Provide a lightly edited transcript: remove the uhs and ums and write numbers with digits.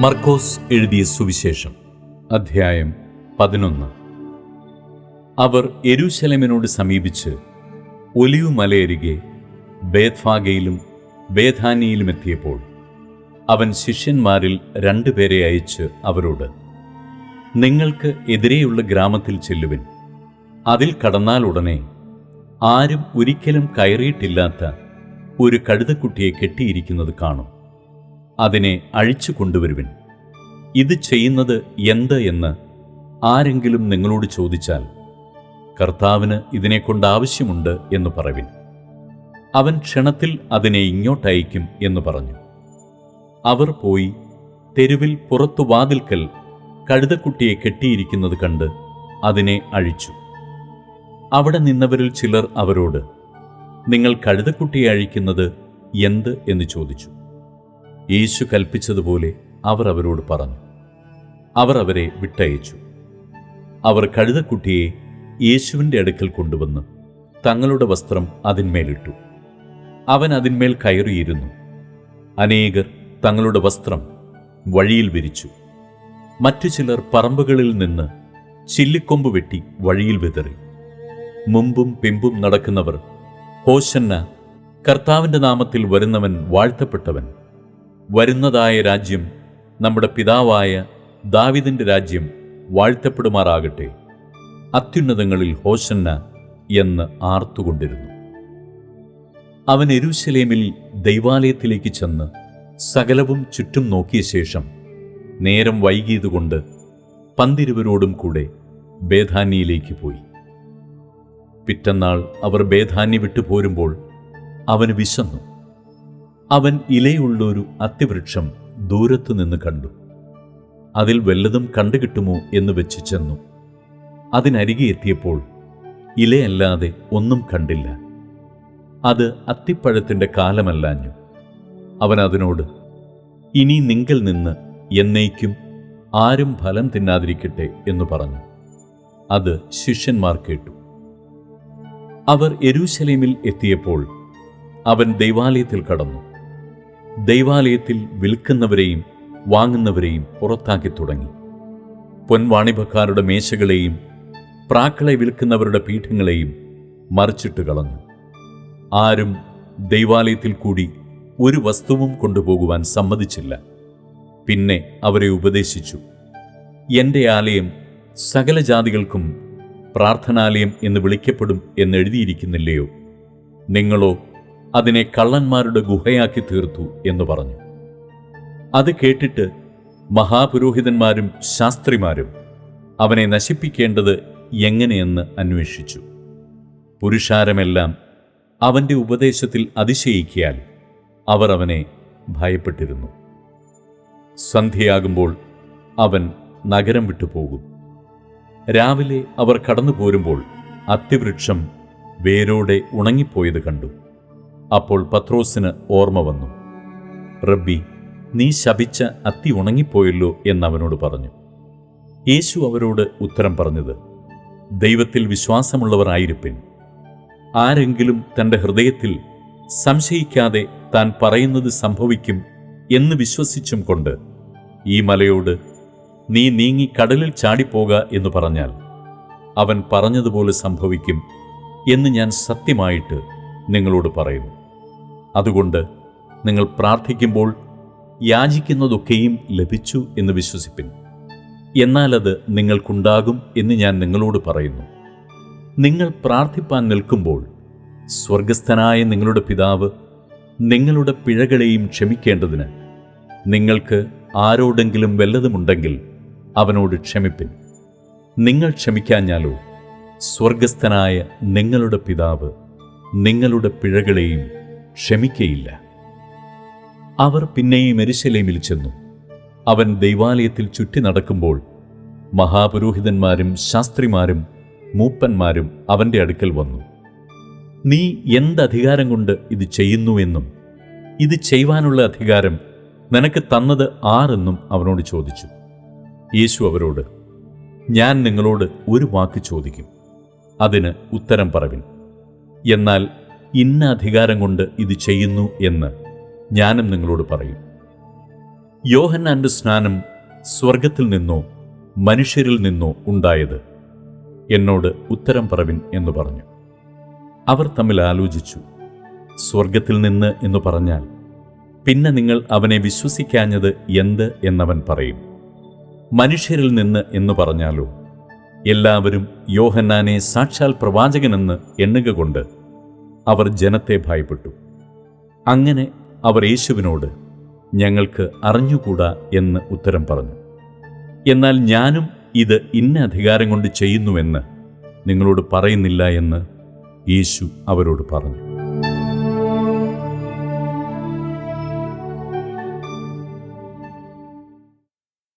മർക്കോസ് എഴുതിയ സുവിശേഷം അധ്യായം 11. അവർ യെരൂശലേമിനോട് സമീപിച്ച് ഒലിവ് മലയരികെ ബേത്ഫാഗയിലും ബേഥാനിയിലും എത്തിയപ്പോൾ അവൻ ശിഷ്യന്മാരിൽ 2 പേരെ അയച്ച് അവരോട്, നിങ്ങൾക്ക് എതിരെയുള്ള ഗ്രാമത്തിൽ ചെല്ലുവിൻ. അതിൽ കടന്നാൽ ഉടനെ ആരും ഒരിക്കലും കയറിയിട്ടില്ലാത്ത ഒരു കഴുതക്കുട്ടിയെ കെട്ടിയിരിക്കുന്നത് കാണും. അതിനെ അഴിച്ചു കൊണ്ടുവരുവിൻ. ഇത് ചെയ്യുന്നത് എന്ത് എന്ന് ആരെങ്കിലും നിങ്ങളോട് ചോദിച്ചാൽ, കർത്താവിന് ഇതിനെക്കൊണ്ട് ആവശ്യമുണ്ട് എന്ന് പറവിൻ. അവൻ ക്ഷണത്തിൽ അതിനെ ഇങ്ങോട്ടയക്കും എന്ന് പറഞ്ഞു. അവർ പോയി തെരുവിൽ പുറത്തു വാതിൽക്കൽ കഴുതക്കുട്ടിയെ കെട്ടിയിരിക്കുന്നത് കണ്ട് അതിനെ അഴിച്ചു. അവിടെ നിന്നവരിൽ ചിലർ അവരോട്, നിങ്ങൾ കഴുതക്കുട്ടിയെ അഴിക്കുന്നത് എന്ത് എന്ന് ചോദിച്ചു. യേശു കൽപ്പിച്ചതുപോലെ അവർ അവരോട് പറഞ്ഞു. അവർ അവരെ വിട്ടയച്ചു. അവർ കഴുതക്കുട്ടിയെ യേശുവിൻ്റെ അടുക്കൽ കൊണ്ടുവന്ന് തങ്ങളുടെ വസ്ത്രം അതിന്മേലിട്ടു. അവൻ അതിന്മേൽ കയറിയിരുന്നു. അനേകർ തങ്ങളുടെ വസ്ത്രം വഴിയിൽ വിരിച്ചു. മറ്റു ചിലർ പറമ്പുകളിൽ നിന്ന് ചില്ലിക്കൊമ്പ് വെട്ടി വഴിയിൽ വിതറി. മുമ്പും പിമ്പും നടക്കുന്നവർ, ഹോശന്ന, കർത്താവിൻ്റെ നാമത്തിൽ വരുന്നവൻ വാഴ്ത്തപ്പെട്ടവൻ, വരുന്നതായ രാജ്യം നമ്മുടെ പിതാവായ ദാവീദിന്റെ രാജ്യം വാഴ്ത്തപ്പെടുമാറാകട്ടെ, അത്യുന്നതങ്ങളിൽ ഹോശന്ന എന്ന് ആർത്തുകൊണ്ടിരുന്നു. അവൻ യെരൂശലേമിൽ ദൈവാലയത്തിലേക്ക് ചെന്ന് സകലവും ചുറ്റും നോക്കിയ ശേഷം നേരം വൈകിയതുകൊണ്ട് 12 കൂടെ ബേഥാനിയിലേക്ക് പോയി. പിറ്റന്നാൾ അവർ ബേഥാന്യ വിട്ടു പോരുമ്പോൾ അവന് വിശന്നു. അവൻ ഇലയുള്ളൊരു അത്തിവൃക്ഷം ദൂരത്തു നിന്ന് കണ്ടു. അതിൽ വല്ലതും കണ്ടുകിട്ടുമോ എന്ന് വെച്ച് ചെന്നു. അതിനരികെ എത്തിയപ്പോൾ ഇലയല്ലാതെ ഒന്നും കണ്ടില്ല. അത് അത്തിപ്പഴത്തിൻ്റെ കാലമല്ലാഞ്ഞു. അവൻ അതിനോട്, ഇനി നിങ്കൽ നിന്ന് എന്നേക്കും ആരും ഫലം തിന്നാതിരിക്കട്ടെ എന്ന് പറഞ്ഞു. അത് ശിഷ്യന്മാർ കേട്ടു. അവർ യെരൂശലേമിൽ എത്തിയപ്പോൾ അവൻ ദൈവാലയത്തിൽ കടന്നു. ദൈവാലയത്തിൽ വിൽക്കുന്നവരെയും വാങ്ങുന്നവരെയും പുറത്താക്കി തുടങ്ങി. പൊൻവാണിഭക്കാരുടെ മേശകളെയും പ്രാക്കളെ വിൽക്കുന്നവരുടെ പീഠങ്ങളെയും മറിച്ചിട്ട് കളഞ്ഞു. ആരും ദൈവാലയത്തിൽ കൂടി ഒരു വസ്തുവും കൊണ്ടുപോകുവാൻ സമ്മതിച്ചില്ല. പിന്നെ അവരെ ഉപദേശിച്ചു, എൻ്റെ ആലയം സകല ജാതികൾക്കും പ്രാർത്ഥനാലയം എന്ന് വിളിക്കപ്പെടും എന്നെഴുതിയിരിക്കുന്നില്ലയോ? നിങ്ങളോ അതിനെ കള്ളന്മാരുടെ ഗുഹയാക്കി തീർത്തു എന്ന് പറഞ്ഞു. അത് കേട്ടിട്ട് മഹാപുരോഹിതന്മാരും ശാസ്ത്രിമാരും അവനെ നശിപ്പിക്കേണ്ടത് എങ്ങനെയെന്ന് അന്വേഷിച്ചു. പുരുഷാരമെല്ലാം അവൻ്റെ ഉപദേശത്തിൽ അതിശയിക്കിയാൽ അവർ അവനെ ഭയപ്പെട്ടിരുന്നു. സന്ധ്യയാകുമ്പോൾ അവൻ നഗരം വിട്ടുപോകും. രാവിലെ അവർ കടന്നു പോരുമ്പോൾ അത്തിവൃക്ഷം വേരോടെ ഉണങ്ങിപ്പോയത് കണ്ടു. അപ്പോൾ പത്രോസിന് ഓർമ്മ വന്നു. റബ്ബി, നീ ശപിച്ച അത്തി ഉണങ്ങിപ്പോയല്ലോ എന്നവനോട് പറഞ്ഞു. യേശു അവരോട് ഉത്തരം പറഞ്ഞത്, ദൈവത്തിൽ വിശ്വാസമുള്ളവർ ആയിരിപ്പിൻ. ആരെങ്കിലും തൻ്റെ ഹൃദയത്തിൽ സംശയിക്കാതെ താൻ പറയുന്നത് സംഭവിക്കും എന്ന് വിശ്വസിച്ചും കൊണ്ട് ഈ മലയോട്, നീ നീങ്ങി കടലിൽ ചാടിപ്പോക എന്ന് പറഞ്ഞാൽ അവൻ പറഞ്ഞതുപോലെ സംഭവിക്കും എന്ന് ഞാൻ സത്യമായിട്ട് നിങ്ങളോട് പറയുന്നു. അതുകൊണ്ട് നിങ്ങൾ പ്രാർത്ഥിക്കുമ്പോൾ യാചിക്കുന്നതൊക്കെയും ലഭിച്ചു എന്ന് വിശ്വസിപ്പിൻ. എന്നാൽ അത് നിങ്ങൾക്കുണ്ടാകും എന്ന് ഞാൻ നിങ്ങളോട് പറയുന്നു. നിങ്ങൾ പ്രാർത്ഥിപ്പാൻ നിൽക്കുമ്പോൾ സ്വർഗസ്ഥനായ നിങ്ങളുടെ പിതാവ് നിങ്ങളുടെ പിഴകളെയും ക്ഷമിക്കേണ്ടതിന് നിങ്ങൾക്ക് ആരോടെങ്കിലും വല്ലതുമുണ്ടെങ്കിൽ അവനോട് ക്ഷമിപ്പിൻ. നിങ്ങൾ ക്ഷമിക്കാഞ്ഞാലോ സ്വർഗസ്ഥനായ നിങ്ങളുടെ പിതാവ് നിങ്ങളുടെ പിഴകളെയും ക്ഷമിക്കയില്ല. അവർ പിന്നെയും യെരൂശലേമിൽ ചെന്നു. അവൻ ദൈവാലയത്തിൽ ചുറ്റി നടക്കുമ്പോൾ മഹാപുരോഹിതന്മാരും ശാസ്ത്രിമാരും മൂപ്പന്മാരും അവൻ്റെ അടുക്കൽ വന്നു. നീ എന്തധികാരം കൊണ്ട് ഇത് ചെയ്യുന്നുവെന്നും ഇത് ചെയ്യുവാനുള്ള അധികാരം നിനക്ക് തന്നത് ആരെന്നും അവനോട് ചോദിച്ചു. യേശു അവരോട്, ഞാൻ നിങ്ങളോട് ഒരു വാക്ക് ചോദിക്കും, അതിന് ഉത്തരം പറവിൻ. എന്നാൽ ഇന്ന അധികാരം കൊണ്ട് ഇത് ചെയ്യുന്നു എന്ന് ഞാനും നിങ്ങളോട് പറയും. യോഹന്നാന്റെ സ്നാനം സ്വർഗത്തിൽ നിന്നോ മനുഷ്യരിൽ നിന്നോ ഉണ്ടായത്? എന്നോട് ഉത്തരം പറവിൻ എന്ന് പറഞ്ഞു. അവർ തമ്മിൽ ആലോചിച്ചു. സ്വർഗത്തിൽ നിന്ന് എന്ന് പറഞ്ഞാൽ പിന്നെ നിങ്ങൾ അവനെ വിശ്വസിക്കാഞ്ഞത് എന്ത് എന്നവൻ പറയും. മനുഷ്യരിൽ നിന്ന് എന്ന് പറഞ്ഞാലോ? എല്ലാവരും യോഹന്നാനെ സാക്ഷാൽ പ്രവാചകനെന്ന് എണ്ണുക കൊണ്ട് അവർ ജനത്തെ ഭയപ്പെട്ടു. അങ്ങനെ അവർ യേശുവിനോട്, ഞങ്ങൾക്ക് അറിഞ്ഞുകൂടാ എന്ന് ഉത്തരം പറഞ്ഞു. എന്നാൽ ഞാനും ഇത് ഇന്ന അധികാരം കൊണ്ട് ചെയ്യുന്നുവെന്ന് നിങ്ങളോട് പറയുന്നില്ല എന്ന് യേശു അവരോട് പറഞ്ഞു.